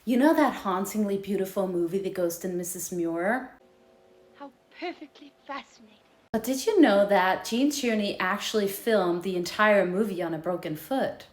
You know that hauntingly beautiful movie, The Ghost and Mrs. Muir? How perfectly fascinating. But did you know that Jean Tierney actually filmed the entire movie on a broken foot?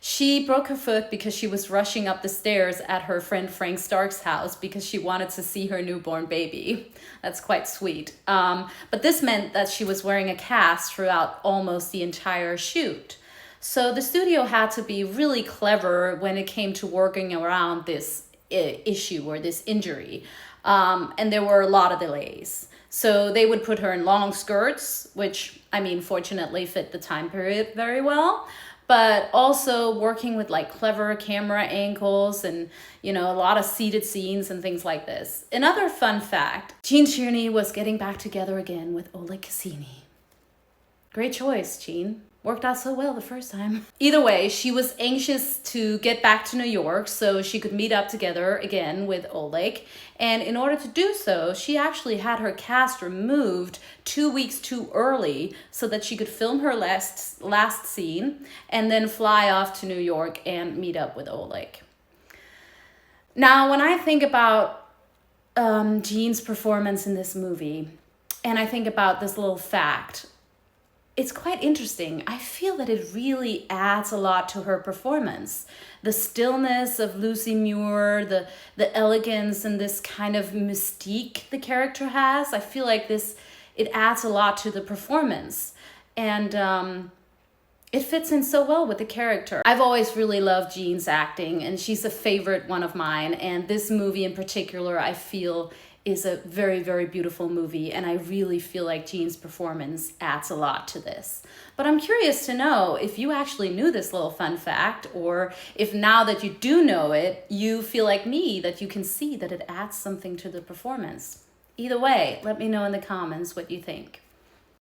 She broke her foot because she was rushing up the stairs at her friend Frank Stark's house because she wanted to see her newborn baby. That's quite sweet. But this meant that she was wearing a cast throughout almost the entire shoot. So the studio had to be really clever when it came to working around this issue or this injury. And there were a lot of delays. So they would put her in long skirts, which, I mean, fortunately fit the time period very well, but also working with like clever camera angles and, a lot of seated scenes and things like this. Another fun fact, Jean Tierney was getting back together again with Oleg Cassini. Great choice, Jean. Worked out so well the first time. Either way, she was anxious to get back to New York so she could meet up together again with Oleg. And in order to do so, she actually had her cast removed 2 weeks too early so that she could film her last scene and then fly off to New York and meet up with Oleg. Now, when I think about Jean's performance in this movie, and I think about this little fact, it's quite interesting. I feel that it really adds a lot to her performance. The stillness of Lucy Muir, the elegance and this kind of mystique the character has. I feel like it adds a lot to the performance. And it fits in so well with the character. I've always really loved Jean's acting, and she's a favorite one of mine. And this movie in particular, I feel, is a very, very beautiful movie, and I really feel like Jean's performance adds a lot to this. But I'm curious to know if you actually knew this little fun fact, or if now that you do know it, you feel like me, that you can see that it adds something to the performance. Either way, let me know in the comments what you think.